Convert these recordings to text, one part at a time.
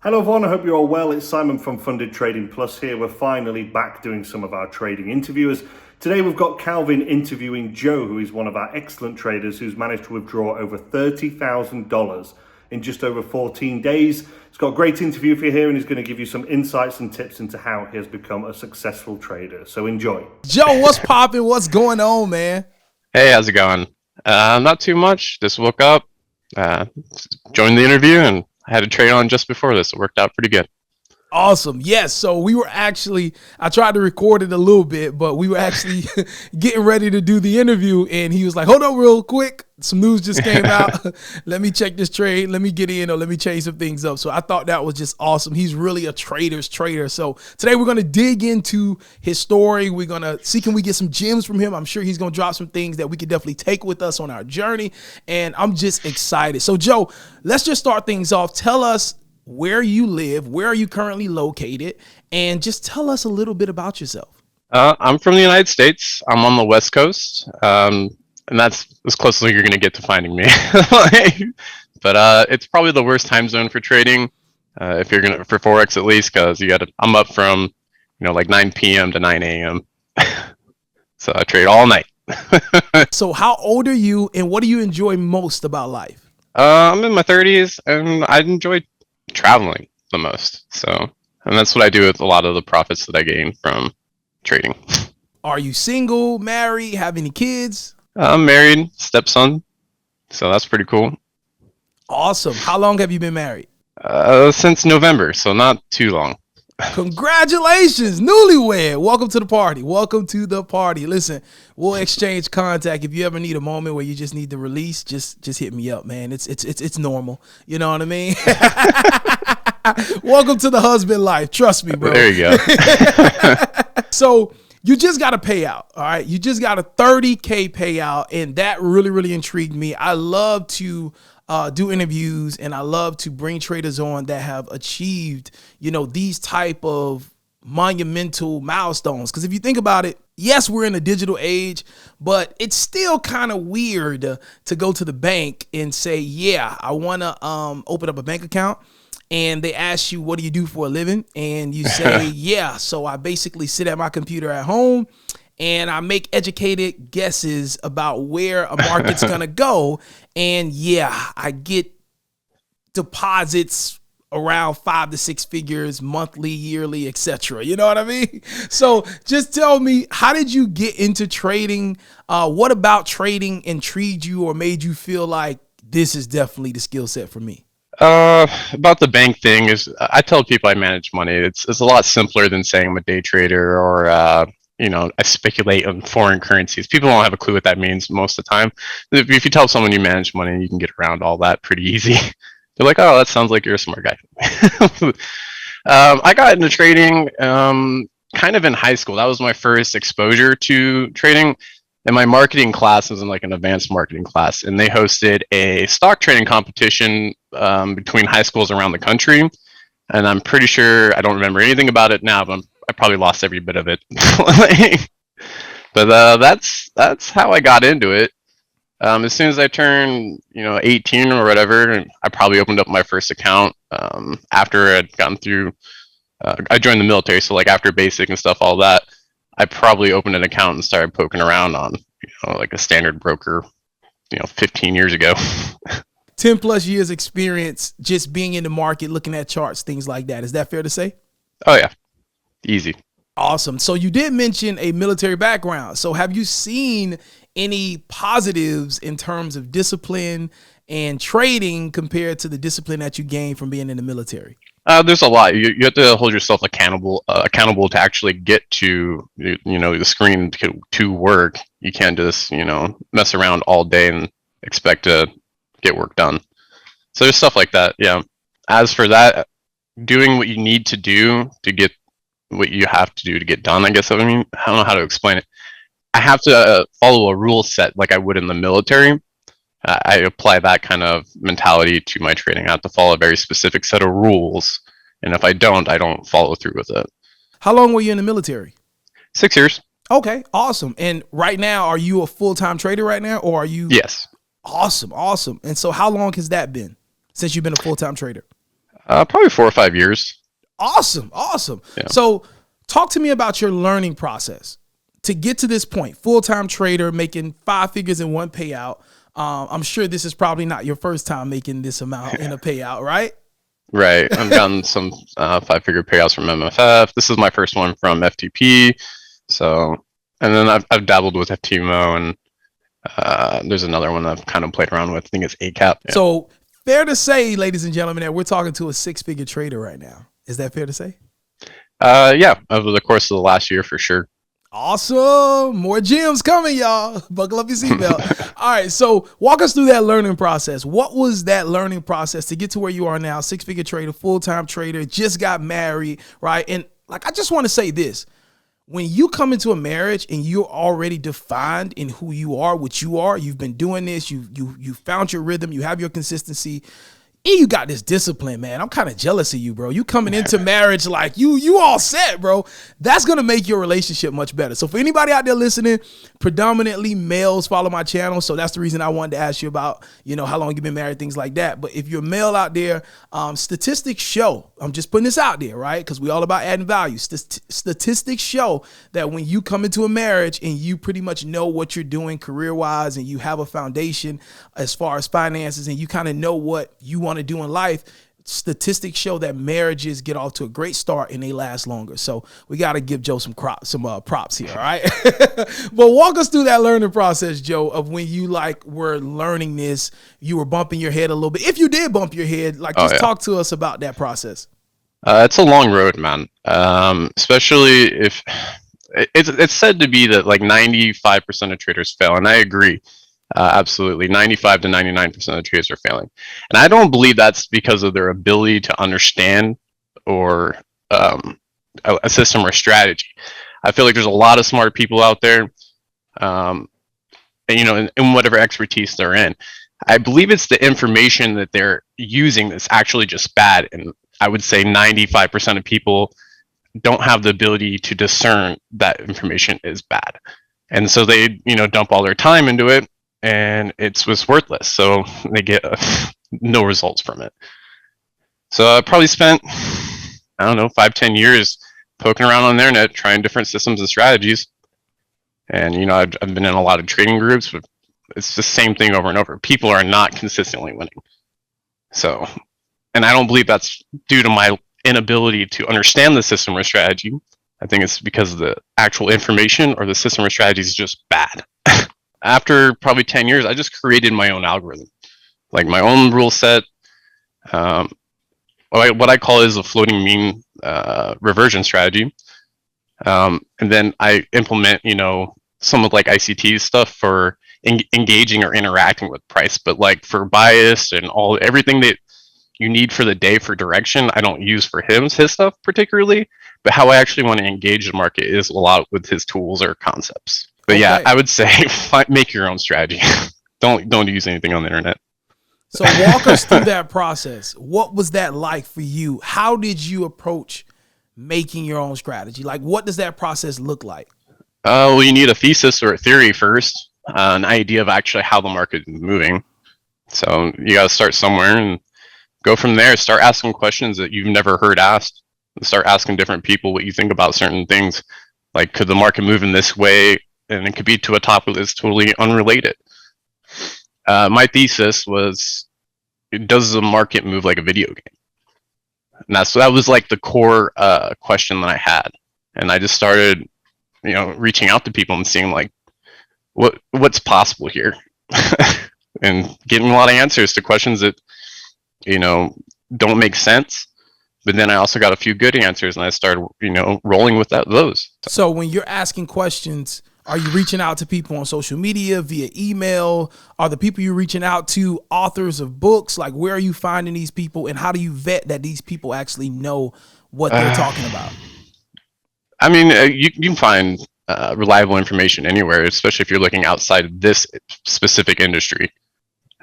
Hello everyone, I hope you're all well. It's Simon from Funded Trading Plus here. We're finally back doing some of our trading interviewers. Today we've got Calvin interviewing Joe, who is one of our excellent traders who's managed to withdraw over $30,000 in just over 14 days. He's got a great interview for you here and he's going to give you some insights and tips into how he has become a successful trader. So enjoy. Joe, what's popping? What's going on, man? Hey, how's it going? Not too much. Just woke up, joined the interview, and I had a trade on just before this. It worked out pretty good. Awesome. Yes. So we were actually, I tried to record it a little bit, but we were actually getting ready to do the interview. And he was like, hold on real quick. Some news just came out. Let me check this trade. Let me get in or let me change some things up. So I thought that was just awesome. He's really a trader's trader. So today we're going to dig into his story. We're going to see, can we get some gems from him? I'm sure he's going to drop some things that we could definitely take with us on our journey. And I'm just excited. So Joe, let's just start things off. Tell us where you live, where are you currently located, and just tell us a little bit about yourself. I'm from the United States. I'm on the West Coast, and that's as close as you're going to get to finding me. But it's probably the worst time zone for trading, if you're gonna for Forex at least, because I'm up from like 9 p.m. to 9 a.m. So I trade all night. So how old are you, and what do you enjoy most about life? I'm in my 30s, and I enjoy traveling the most. And that's what I do with a lot of the profits that I gain from trading. Are you single, married, have any kids? I'm married, stepson, so that's pretty cool. Awesome. How long have you been married? Since November, so not too long. Congratulations, newlywed. Welcome to the party. Welcome to the party. Listen, we'll exchange contact. If you ever need a moment where you just need to release, just hit me up, man. It's normal. You know what I mean? Welcome to the husband life. Trust me, bro. There you go. So you just got a payout, all right? You just got a $30K payout, and that really, really intrigued me. I love to do interviews, and I love to bring traders on that have achieved, these type of monumental milestones. Because if you think about it, yes, we're in a digital age, but it's still kind of weird to go to the bank and say, yeah, I want to open up a bank account. And they ask you, what do you do for a living? And you say, yeah, so I basically sit at my computer at home and I make educated guesses about where a market's going to go. And yeah, I get deposits around 5 to 6 figures, monthly, yearly, etc. You know what I mean? So just tell me, how did you get into trading? What about trading intrigued you or made you feel like this is definitely the skill set for me? About the bank thing is, I tell people I manage money. It's a lot simpler than saying I'm a day trader or I speculate on foreign currencies. People don't have a clue what that means most of the time. If you tell someone you manage money, you can get around all that pretty easy. They're like, oh, that sounds like you're a smart guy. I got into trading kind of in high school. That was my first exposure to trading. And my marketing class was in like an advanced marketing class, and they hosted a stock trading competition between high schools around the country. And I'm pretty sure, I don't remember anything about it now, but I probably lost every bit of it. But that's how I got into it. As soon as I turned 18 or whatever, I probably opened up my first account after I'd gotten through. I joined the military, so like after basic and stuff, all that. I probably opened an account and started poking around on, like a standard broker, 15 years ago. 10 plus years experience just being in the market, looking at charts, things like that. Is that fair to say? Oh, yeah. Easy. Awesome. So you did mention a military background. So have you seen any positives in terms of discipline and trading compared to the discipline that you gained from being in the military? There's a lot. You have to hold yourself accountable to actually get to the screen to work. You can't just mess around all day and expect to get work done. So there's stuff like that. Yeah. As for that, doing what you need to do to get what you have to do to get done, I guess. I mean, I don't know how to explain it. I have to follow a rule set like I would in the military. I apply that kind of mentality to my trading. I have to follow a very specific set of rules, and if I don't follow through with it. How long were you in the military? 6 years. Okay, awesome. And right now, are you a full-time trader right now, or are you? Yes. Awesome. And so how long has that been since you've been a full-time trader? Probably 4 or 5 years. Awesome. Awesome. Yeah. So talk to me about your learning process to get to this point. Full-time trader making 5 figures in one payout. I'm sure this is probably not your first time making this amount in a payout, right? Right. I've gotten some 5-figure payouts from MFF. This is my first one from FTP. So, and then I've dabbled with FTMO, and there's another one I've kind of played around with. I think it's ACAP. Yeah. So fair to say, ladies and gentlemen, that we're talking to a 6-figure trader right now. Is that fair to say? Yeah, over the course of the last year, for sure. Awesome. More gems coming, y'all. Buckle up your seatbelt. All right. So walk us through that learning process. What was that learning process to get to where you are now? 6-figure trader, full-time trader, just got married, right? And like, I just want to say this. When you come into a marriage and you're already defined in who you are, what you are, you've been doing this, you found your rhythm, you have your consistency, and you got this discipline, man. I'm kind of jealous of you, bro. You coming into marriage like you all set, bro. That's going to make your relationship much better. So for anybody out there listening, predominantly males follow my channel. So that's the reason I wanted to ask you about, how long you've been married, things like that. But if you're a male out there, statistics show, I'm just putting this out there, right? Because we all about adding value. Statistics show that when you come into a marriage and you pretty much know what you're doing career-wise and you have a foundation as far as finances and you kind of know what you want to do in life, statistics show that marriages get off to a great start and they last longer. So we got to give Joe some props here. All right. But walk us through that learning process, Joe, of when you were learning this, you were bumping your head a little bit. If you did bump your head, talk to us about that process. It's a long road, man. Especially if it's said to be that like 95% of traders fail. And I agree. Absolutely. 95 to 99% of traders are failing. And I don't believe that's because of their ability to understand or a system or strategy. I feel like there's a lot of smart people out there, and in whatever expertise they're in. I believe it's the information that they're using that's actually just bad. And I would say 95% of people don't have the ability to discern that information is bad. And so they, dump all their time into it. And it was worthless, so they get no results from it. So I probably spent, 5-10 years poking around on the internet, trying different systems and strategies. And I've been in a lot of trading groups, but it's the same thing over and over. People are not consistently winning. So, and I don't believe that's due to my inability to understand the system or strategy. I think it's because the actual information or the system or strategy is just bad. After probably 10 years, I just created my own algorithm, like my own rule set. What I call is a floating mean reversion strategy. And then I implement, some of like ICT stuff for engaging or interacting with price. But like for bias and everything that you need for the day for direction, I don't use for his stuff particularly. But how I actually want to engage the market is a lot with his tools or concepts. But okay. Yeah, I would say make your own strategy. Don't use anything on the internet. So walk us through that process. What was that like for you? How did you approach making your own strategy? Like, what does that process look like? Well, you need a thesis or a theory first, an idea of actually how the market is moving. So you got to start somewhere and go from there. Start asking questions that you've never heard asked. Start asking different people what you think about certain things. Like, could the market move in this way? And it could be to a topic that's totally unrelated. My thesis was, does the market move like a video game? And that was like the core question that I had. And I just started, reaching out to people and seeing like, what's possible here? And getting a lot of answers to questions that, don't make sense. But then I also got a few good answers and I started, rolling with those. So when you're asking questions, are you reaching out to people on social media, via email? Are the people you're reaching out to authors of books? Like, where are you finding these people and how do you vet that these people actually know what they're talking about? I mean, you can find reliable information anywhere, especially if you're looking outside of this specific industry.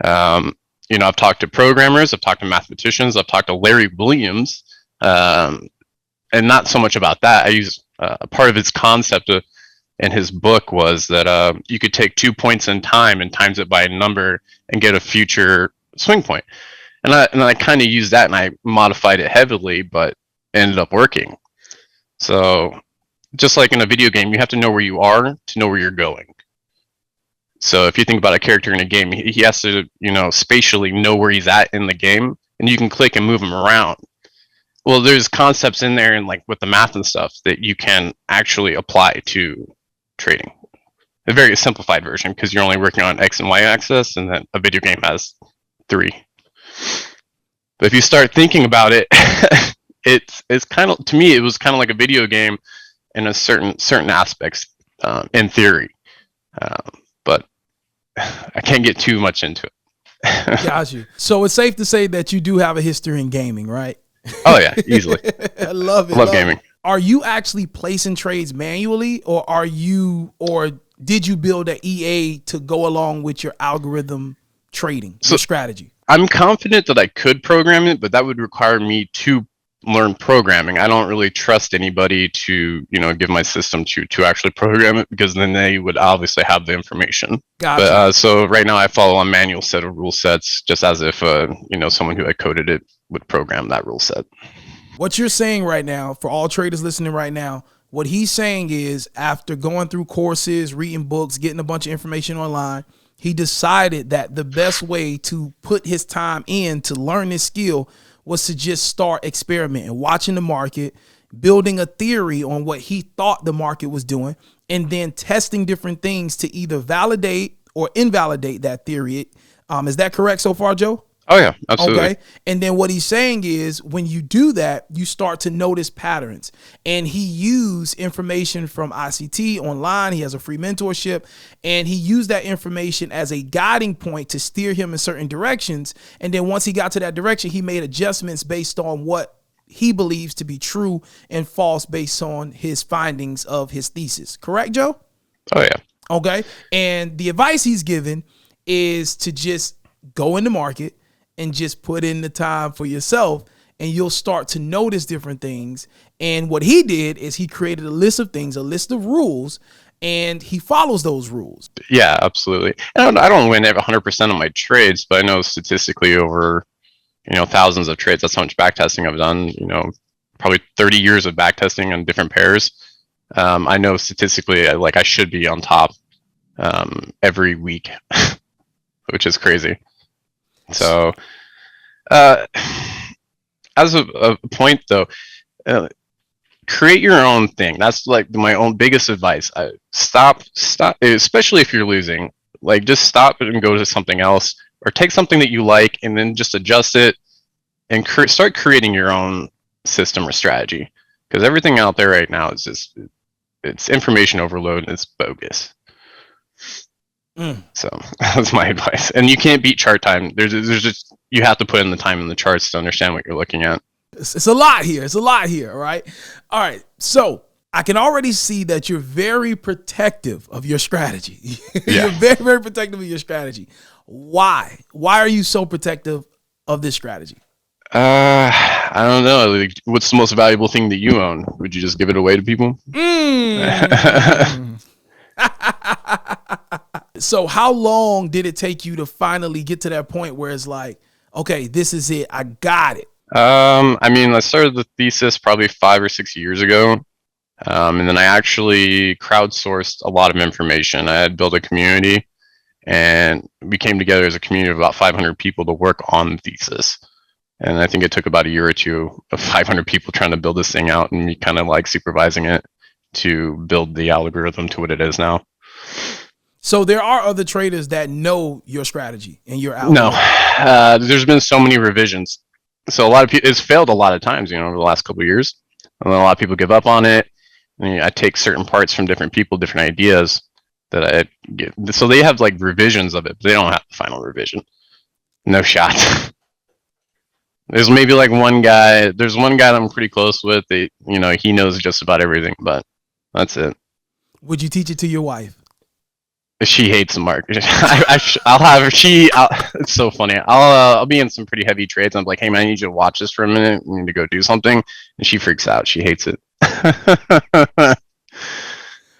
I've talked to programmers, I've talked to mathematicians, I've talked to Larry Williams, and not so much about that. I use part of his concept in his book was that you could take 2 points in time and times it by a number and get a future swing point. I kind of used that and I modified it heavily, but it ended up working. So just like in a video game, you have to know where you are to know where you're going. So if you think about a character in a game, he has to, spatially know where he's at in the game, and you can click and move him around. Well, there's concepts in there and like with the math and stuff that you can actually apply to trading. A very simplified version because you're only working on X and Y axis, and then a video game has 3. But if you start thinking about it, it's kind of, to me, it was kind of like a video game in a certain aspects, in theory. But I can't get too much into it. Got you. So it's safe to say that you do have a history in gaming, right? Oh yeah, easily. I love it. Love gaming. Are you actually placing trades manually, or did you build an EA to go along with your algorithm trading, your strategy? I'm confident that I could program it, but that would require me to learn programming. I don't really trust anybody to, give my system to actually program it, because then they would obviously have the information. Gotcha. But so right now I follow a manual set of rule sets, just as if someone who had coded it would program that rule set. What you're saying right now, for all traders listening right now, what he's saying is, after going through courses, reading books, getting a bunch of information online, he decided that the best way to put his time in to learn this skill was to just start experimenting, watching the market, building a theory on what he thought the market was doing, and then testing different things to either validate or invalidate that theory. Is that correct so far, Joe? Oh yeah, absolutely. Okay. And then what he's saying is, when you do that, you start to notice patterns. And he used information from ICT online. He has a free mentorship, and he used that information as a guiding point to steer him in certain directions. And then once he got to that direction, he made adjustments based on what he believes to be true and false based on his findings of his thesis. Correct, Joe? Oh yeah. Okay. And the advice he's given is to just go in the market and just put in the time for yourself, and you'll start to notice different things. And what he did is he created a list of things, a list of rules, and he follows those rules. Yeah, absolutely. And I don't win 100% of my trades, but I know statistically over, thousands of trades, that's how much backtesting I've done, probably 30 years of backtesting on different pairs. I know statistically, I should be on top every week, which is crazy. So, as a point though, create your own thing. That's like my own biggest advice. Stop, especially if you're losing. Just stop it and go to something else, or take something that you like and then just adjust it and start creating your own system or strategy. Because everything out there right now is it's information overload and it's bogus. So that's my advice. And you can't beat chart time. There's just, you have to put in the time in the charts to understand what you're looking at. It's a lot here. It's a lot here, right? All right. So I can already see that you're very protective of your strategy. Yeah. You're very, very protective of your strategy. Why? Why are you so protective of this strategy? I don't know. What's the most valuable thing that you own? Would you just give it away to people? So how long did it take you to finally get to that point where it's like, okay, this is it, I got it? I started the thesis probably 5 or 6 years ago. And then I actually crowdsourced a lot of information. I had built a community, and we came together as a community of about 500 people to work on the thesis. And I think it took about a year or two of 500 people trying to build this thing out, and me kind of supervising it to build the algorithm to what it is now. So there are other traders that know your strategy and your algorithm. No, there's been so many revisions. So a lot of people, it's failed a lot of times, over the last couple of years. And then a lot of people give up on it. And I take certain parts from different people, different ideas that I get. So they have revisions of it, but they don't have the final revision. No shot. There's maybe one guy. There's one guy that I'm pretty close with. He knows just about everything, but that's it. Would you teach it to your wife? She hates the market. I'll have her. It's so funny. I'll be in some pretty heavy trades. I'm like, hey man, I need you to watch this for a minute. We need to go do something, and she freaks out. She hates it.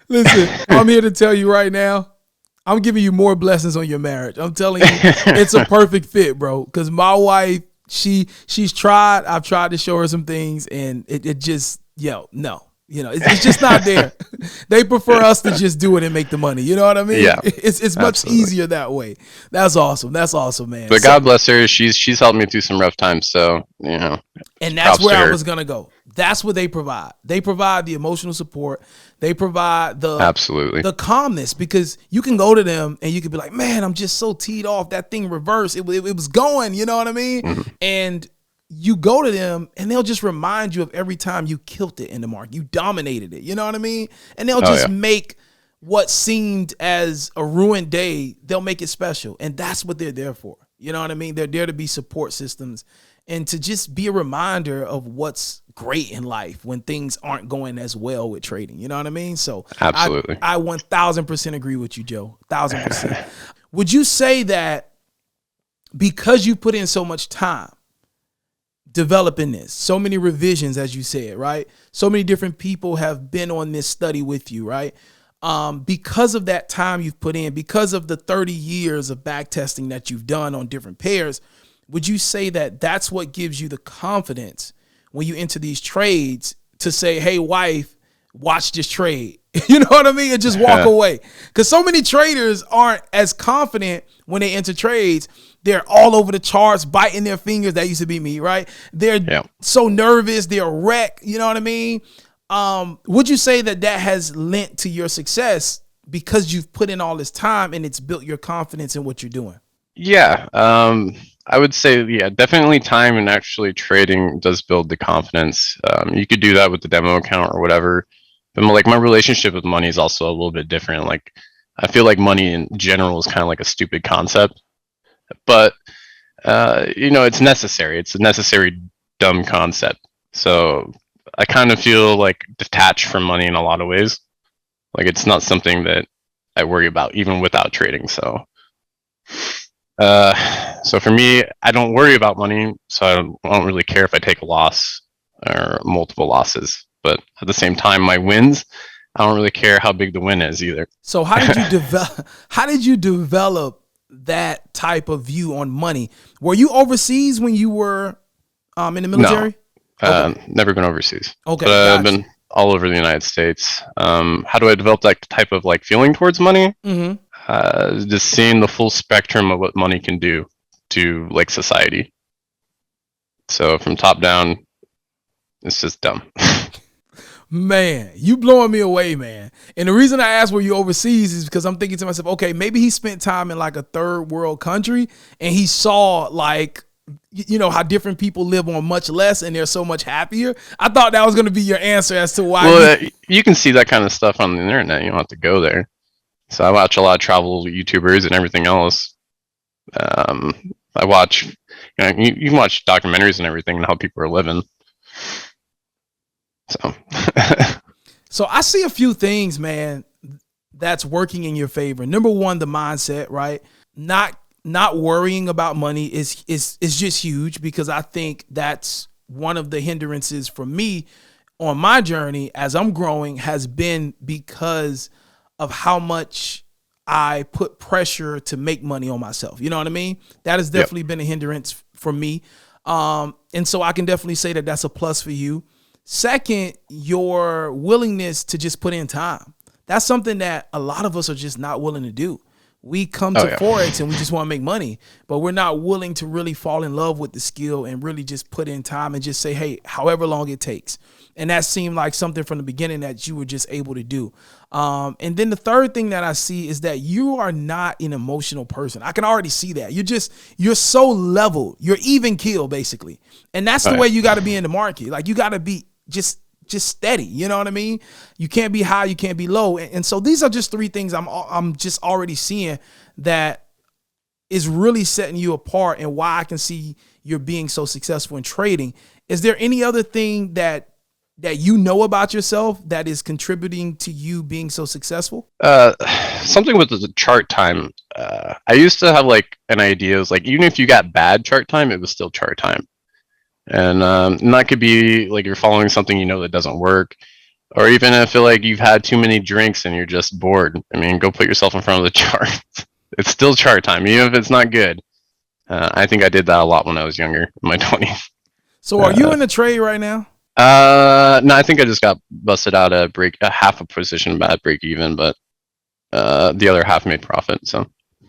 Listen, I'm here to tell you right now, I'm giving you more blessings on your marriage. I'm telling you, it's a perfect fit, bro. Because my wife, she's tried. I've tried to show her some things, and it just no. It's just not there. They prefer us to just do it and make the money. You know what I mean? Yeah, it's much easier that way. That's awesome. That's awesome, man. But God bless her. She's helped me through some rough times. So, and that's where I was going to go. That's what they provide. They provide the emotional support. They provide the calmness, because you can go to them and you can be like, man, I'm just so teed off. That thing reversed. It was going, you know what I mean? Mm-hmm. And you go to them and they'll just remind you of every time you killed it in the market. You dominated it. You know what I mean? And they'll just make what seemed as a ruined day, they'll make it special. And that's what they're there for. You know what I mean? They're there to be support systems and to just be a reminder of what's great in life when things aren't going as well with trading. You know what I mean? So absolutely. I 1000% agree with you, Joe. 1000%. Would you say that because you put in so much time developing this, so many revisions, as you said, right? So many different people have been on this study with you, right? Because of that time you've put in, because of the 30 years of back testing that you've done on different pairs, would you say that that's what gives you the confidence when you enter these trades to say, hey, wife, watch this trade? You know what I mean? And just walk away. Because so many traders aren't as confident when they enter trades. They're all over the charts, biting their fingers. That used to be me, right? They're so nervous. They're a wreck. You know what I mean? Would you say that has lent to your success because you've put in all this time and it's built your confidence in what you're doing? Yeah. I would say, definitely time and actually trading does build the confidence. You could do that with the demo account or whatever. But my relationship with money is also a little bit different. Like, I feel like money in general is kind of like a stupid concept, but it's necessary. It's a necessary dumb concept. So I kind of feel like detached from money in a lot of ways. Like, it's not something that I worry about even without trading. So for me, I don't worry about money. So I don't really care if I take a loss or multiple losses. But at the same time, my wins, I don't really care how big the win is either. So how did you develop that type of view on money? Were you overseas when you were in the military? No, never been overseas. Okay, but I've been all over the United States. How do I develop that type of feeling towards money? Mm-hmm. Just seeing the full spectrum of what money can do to society. So from top down, it's just dumb. Man, you blowing me away, man. And the reason I asked were you overseas is because I'm thinking to myself, okay, maybe he spent time in a third world country and he saw how different people live on much less and they're so much happier. I thought that was going to be your answer as to why. Well, you can see that kind of stuff on the internet. You don't have to go there. So I watch a lot of travel YouTubers and everything else. I watch, you can watch documentaries and everything and how people are living. So I see a few things, man, that's working in your favor. Number one, the mindset, right? Not worrying about money is just huge, because I think that's one of the hindrances for me on my journey as I'm growing has been because of how much I put pressure to make money on myself. You know what I mean? That has definitely been a hindrance for me. And so I can definitely say that that's a plus for you. Second, your willingness to just put in time. That's something that a lot of us are just not willing to do. We come to Forex and we just want to make money, but we're not willing to really fall in love with the skill and really just put in time and just say, hey, however long it takes. And that seemed like something from the beginning that you were just able to do. And then the third thing that I see is that you are not an emotional person. I can already see that. You're so level. You're even keel, basically. And that's the way you got to be in the market. You got to be just steady. You know what I mean? You can't be high, you can't be low. And so these are just three things I'm just already seeing that is really setting you apart and why I can see you're being so successful in trading. Is there any other thing that you know about yourself that is contributing to you being so successful? Something with the chart time. I used to have an idea. It was even if you got bad chart time, it was still chart time. And that could be you're following something that doesn't work, or even if you've had too many drinks and you're just bored. I mean, go put yourself in front of the chart. It's still chart time, even if it's not good. I think I did that a lot when I was younger, in my 20s. So are you in the trade right now? No, I think I just got busted out a half a position at break even, but the other half made profit. So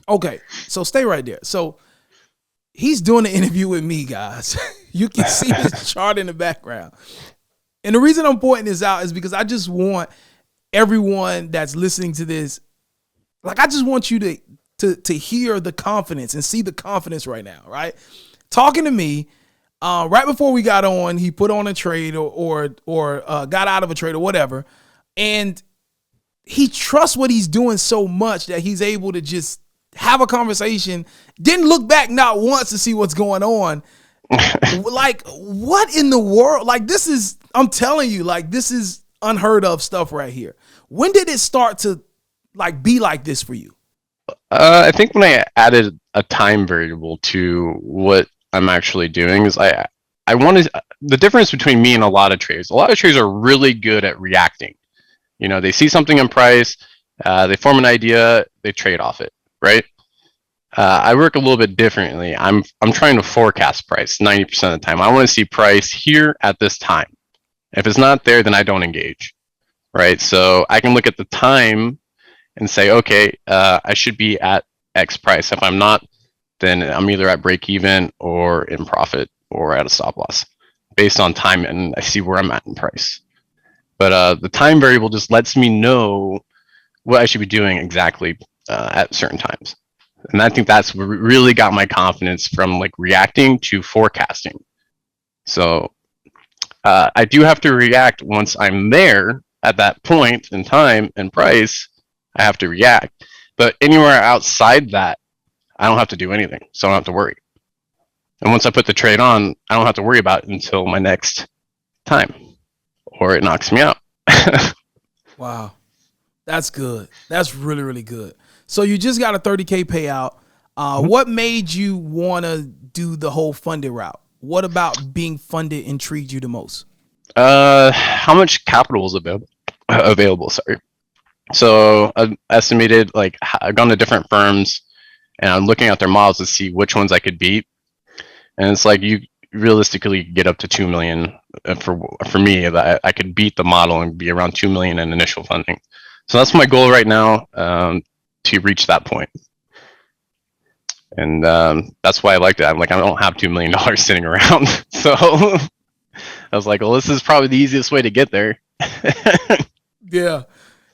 okay, so stay right there. So he's doing an interview with me, guys. You can see his chart in the background. And the reason I'm pointing this out is because I just want everyone that's listening to this, like I just want you to hear the confidence and see the confidence right now, right? Talking to me, right before we got on, he put on a trade or got out of a trade or whatever, and he trusts what he's doing so much that he's able to just have a conversation, didn't look back not once to see what's going on. Like, what in the world? Like, this is, I'm telling you, like, this is unheard of stuff right here. When did it start to like be like this for you? I think when I added a time variable to what I'm actually doing is I wanted the difference between me and a lot of traders. A lot of traders are really good at reacting. You know, they see something in price, they form an idea, they trade off it, right? I work a little bit differently. I'm trying to forecast price 90% of the time. I want to see price here at this time. If it's not there, then I don't engage, right? So I can look at the time and say, okay, I should be at X price. If I'm not, then I'm either at break even or in profit or at a stop loss based on time, and I see where I'm at in price. But the time variable just lets me know what I should be doing exactly at certain times. And I think that's what really got my confidence from like reacting to forecasting. So I do have to react once I'm there at that point in time and price. I have to react. But anywhere outside that, I don't have to do anything. So I don't have to worry. And once I put the trade on, I don't have to worry about it until my next time or it knocks me out. Wow. That's good. That's really, really good. So you just got a 30K payout. What made you want to do the whole funded route? What about being funded intrigued you the most? How much capital is available? Sorry. So I estimated, like, I've gone to different firms and I'm looking at their models to see which ones I could beat. And it's like you realistically get up to 2 million for me, that I could beat the model and be around 2 million in initial funding. So that's my goal right now, to reach that point. And that's why I liked it. I'm like, I don't have $2 million sitting around. So I was like, well, this is probably the easiest way to get there. Yeah.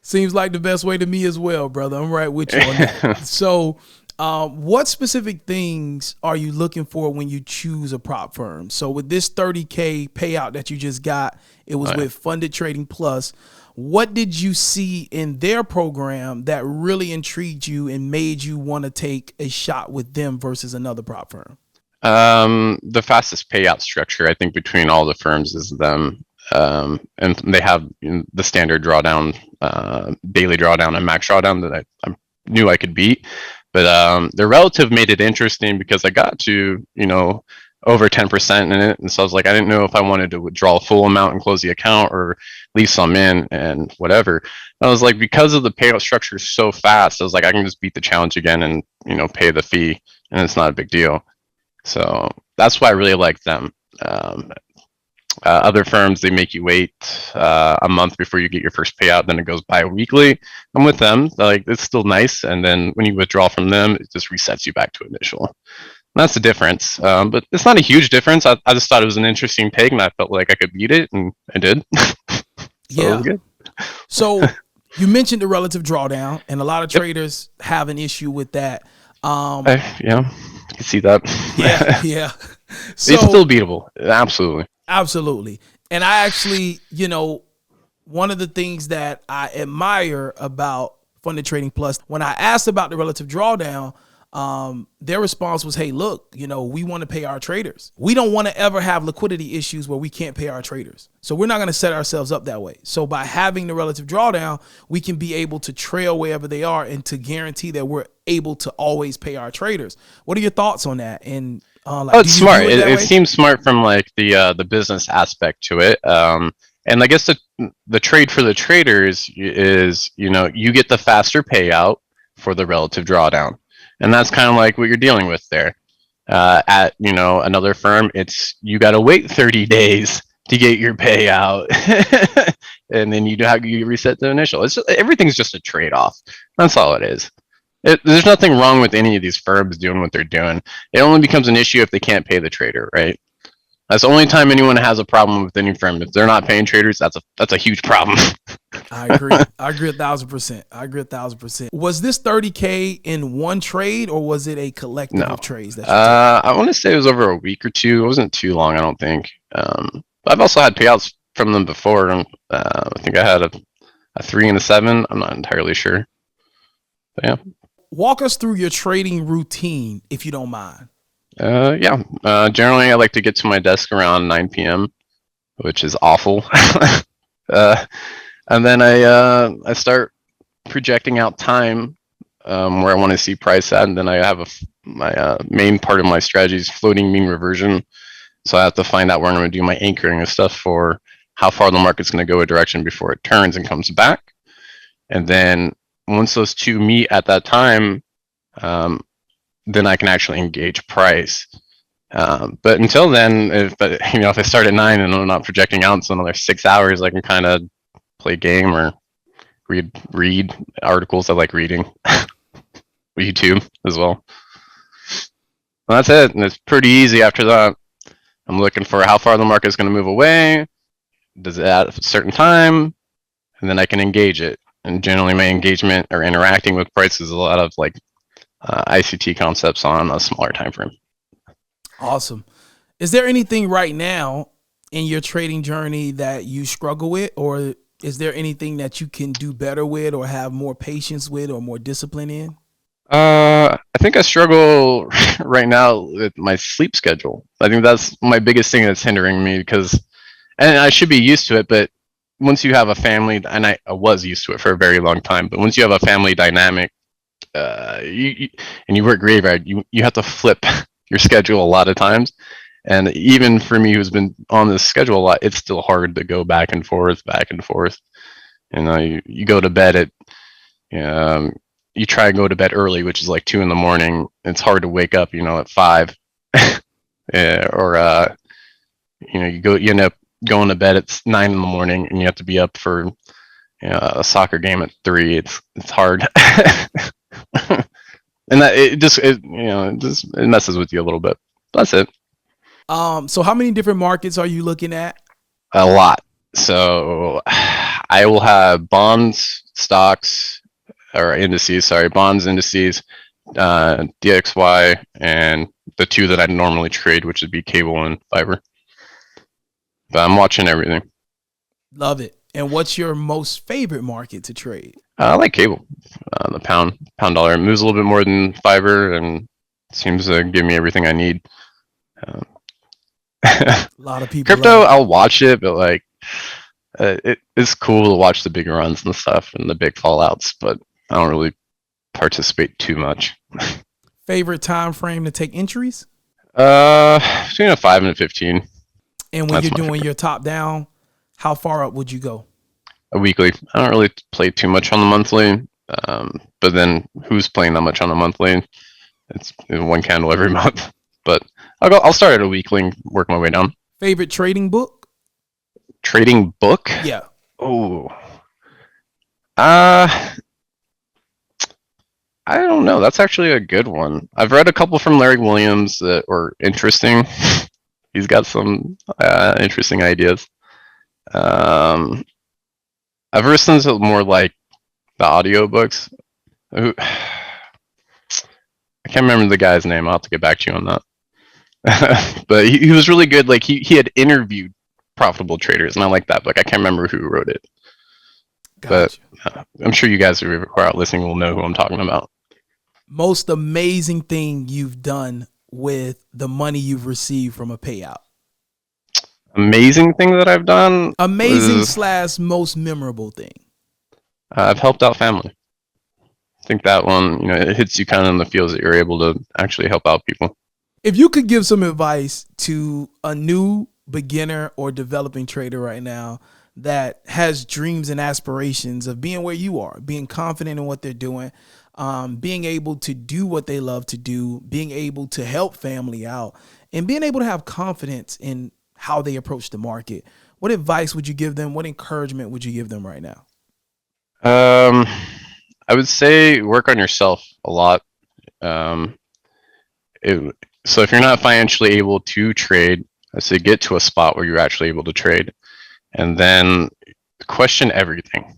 Seems like the best way to me as well, brother. I'm right with you on that. So what specific things are you looking for when you choose a prop firm? So with this 30K payout that you just got, it was with Funded Trading Plus. What did you see in their program that really intrigued you and made you want to take a shot with them versus another prop firm? The fastest payout structure, I think, between all the firms is them. And they have the standard drawdown, daily drawdown and max drawdown that I knew I could beat. But the relative made it interesting because I got to, over 10% in it. And so I was like, I didn't know if I wanted to withdraw a full amount and close the account or leave some in and whatever. I was like, because of the payout structure so fast, I was like, I can just beat the challenge again and, pay the fee, and it's not a big deal. So that's why I really like them. Other firms, they make you wait a month before you get your first payout, then it goes bi-weekly. I'm with them, like, it's still nice, and then when you withdraw from them, it just resets you back to initial. And that's the difference, but it's not a huge difference. I just thought it was an interesting take, and I felt like I could beat it, and I did. So yeah. it was good. So you mentioned the relative drawdown, and a lot of traders have an issue with that. Yeah, I can see that. Yeah. So, it's still beatable, absolutely. Absolutely. And I actually, one of the things that I admire about Funded Trading Plus, when I asked about the relative drawdown, their response was, hey, look, we want to pay our traders. We don't want to ever have liquidity issues where we can't pay our traders. So we're not going to set ourselves up that way. So by having the relative drawdown, we can be able to trail wherever they are and to guarantee that we're able to always pay our traders. What are your thoughts on that? And it's smart. It seems smart from like the business aspect to it. And I guess the trade for the traders is, you get the faster payout for the relative drawdown. And that's kind of like what you're dealing with there. At another firm, it's you got to wait 30 days to get your payout, and then you reset the initial. Everything's just a trade off. That's all it is. There's nothing wrong with any of these firms doing what they're doing. It only becomes an issue if they can't pay the trader, right? That's the only time anyone has a problem with any firm. If they're not paying traders, that's a huge problem. I agree. I agree 1,000%. I agree 1,000%. Was this 30K in one trade, or was it a collective of trades that you took? I want to say it was over a week or two. It wasn't too long, I don't think. But I've also had payouts from them before. I think I had a 3 and a 7. I'm not entirely sure. But yeah. Walk us through your trading routine, if you don't mind. Generally, I like to get to my desk around 9 p.m., which is awful. And then I start projecting out time where I want to see price at, and then I have my main part of my strategy is floating mean reversion. So I have to find out where I'm going to do my anchoring and stuff for how far the market's going to go a direction before it turns and comes back. And then once those two meet at that time, then I can actually engage price. But until then, if I start at 9 and I'm not projecting out until another 6 hours, I can kind of play game or read articles I like reading. YouTube as well. And that's it. And it's pretty easy after that. I'm looking for how far the market is going to move away. Does it at a certain time? And then I can engage it. And generally my engagement or interacting with price is a lot of like ICT concepts on a smaller time frame. Awesome. Is there anything right now in your trading journey that you struggle with, or is there anything that you can do better with or have more patience with or more discipline in? I think I struggle right now with my sleep schedule. I think that's my biggest thing that's hindering me and I should be used to it, but once you have a family, and I was used to it for a very long time, but once you have a family dynamic, and you work graveyard, you have to flip your schedule a lot of times. And even for me, who's been on this schedule a lot, it's still hard to go back and forth. You go to bed at, you try and go to bed early, which is like 2 a.m. It's hard to wake up, at 5, or you end up going to bed at 9 a.m. and you have to be up for a soccer game at 3. It's hard. And that it messes with you a little bit. That's it. So how many different markets are you looking at? A lot. So I will have bonds, stocks, or indices. Sorry, bonds, indices, DXY, and the two that I normally trade, which would be cable and fiber. But I'm watching everything. Love it. And what's your most favorite market to trade? I like cable. The pound dollar. It moves a little bit more than fiber and seems to give me everything I need. A lot of people. Crypto, I'll watch it, but it's cool to watch the big runs and stuff and the big fallouts, but I don't really participate too much. Favorite time frame to take entries? Between a 5 and a 15. And when you're doing your top down, how far up would you go? A weekly. I don't really play too much on the monthly, but then who's playing that much on the monthly? It's one candle every month. But I'll start at a weekly and work my way down. Favorite trading book? Trading book? Yeah. Oh. I don't know. That's actually a good one. I've read a couple from Larry Williams that were interesting. He's got some interesting ideas. I've listened to more like the audiobooks. I can't remember the guy's name. I'll have to get back to you on that. But he was really good. Like he had interviewed profitable traders, and I like that book. I can't remember who wrote it. Gotcha. But I'm sure you guys who are out listening will know who I'm talking about. Most amazing thing you've done with the money you've received from a payout? Amazing thing that I've done? Amazing / most memorable thing? I've helped out family. I think that one, it hits you kind of in the feels that you're able to actually help out people. If you could give some advice to a new beginner or developing trader right now that has dreams and aspirations of being where you are, being confident in what they're doing, being able to do what they love to do, being able to help family out, and being able to have confidence in how they approach the market. What advice would you give them? What encouragement would you give them right now? I would say work on yourself a lot. So if you're not financially able to trade, I say get to a spot where you're actually able to trade, and then question everything.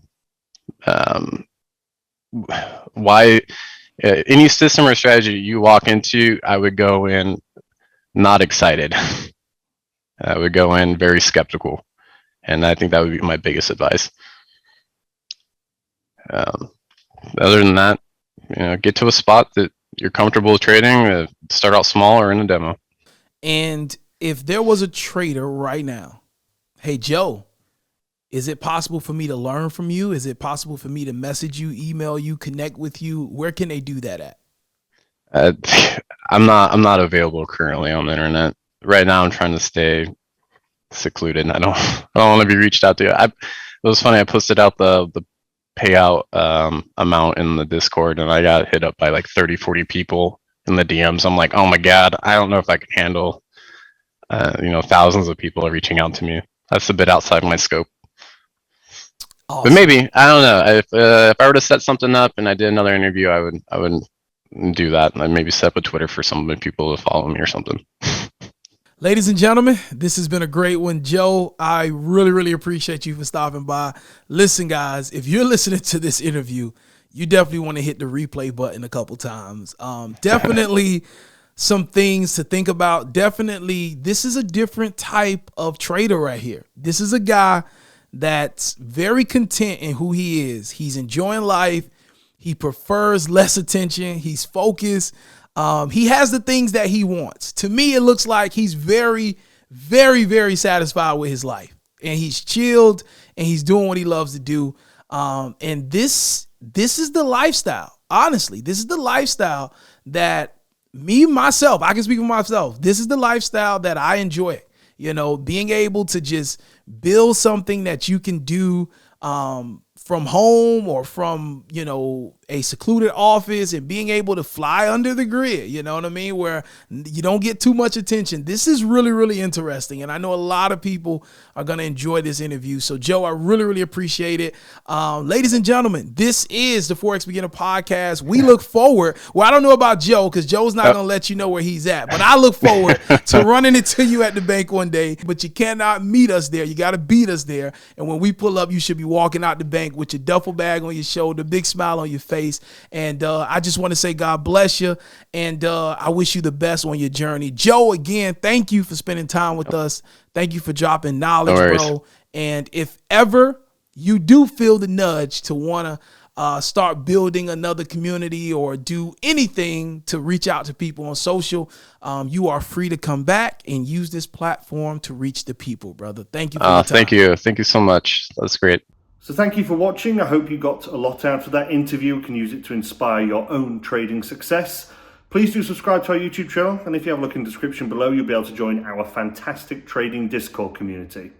Why any system or strategy you walk into, I would go in not excited. I would go in very skeptical, and I think that would be my biggest advice. Other than that, get to a spot that you're comfortable with trading. Start out small or in a demo. And if there was a trader right now, hey, Joe, is it possible for me to learn from you? Is it possible for me to message you, email you, connect with you? Where can they do that at? I'm not available currently on the internet right now. I'm trying to stay secluded. I don't want to be reached out to. It was funny. I posted out the payout amount in the Discord, and I got hit up by like 30-40 people in the DMs. I'm like, oh my god, I don't know if I can handle thousands of people reaching out to me. That's a bit outside my scope. Awesome. But maybe, I don't know, if I were to set something up and I did another interview, I would do that, and I'd maybe set up a Twitter for some people to follow me or something. Ladies and gentlemen, this has been a great one. Joe, I really, really appreciate you for stopping by. Listen, guys, if you're listening to this interview, you definitely want to hit the replay button a couple times. Definitely some things to think about. Definitely, this is a different type of trader right here. This is a guy that's very content in who he is. He's enjoying life. He prefers less attention. He's focused. He has the things that he wants. To me, it looks like he's very, very, very satisfied with his life, and he's chilled, and he's doing what he loves to do. And this is the lifestyle. Honestly, this is the lifestyle that myself, I can speak for myself. This is the lifestyle that I enjoy. Being able to just build something that you can do from home or from, a secluded office, and being able to fly under the grid, you know what I mean? Where you don't get too much attention. This is really, really interesting. And I know a lot of people are going to enjoy this interview. So Joe, I really, really appreciate it. Ladies and gentlemen, this is the Forex Beginner Podcast. We look forward. Well, I don't know about Joe, because Joe's not going to let you know where he's at, but I look forward to running into you at the bank one day. But you cannot meet us there. You got to beat us there. And when we pull up, you should be walking out the bank with your duffel bag on your shoulder, big smile on your face. And I just want to say God bless you, and I wish you the best on your journey. Joe, again, thank you for spending time with us. Thank you for dropping knowledge, bro. And if ever you do feel the nudge to want to start building another community or do anything to reach out to people on social, you are free to come back and use this platform to reach the people, brother. Thank you for your time. Thank you so much. That's great. So thank you for watching. I hope you got a lot out of that interview. You can use it to inspire your own trading success. Please do subscribe to our YouTube channel, and if you have a look in the description below, you'll be able to join our fantastic trading Discord community.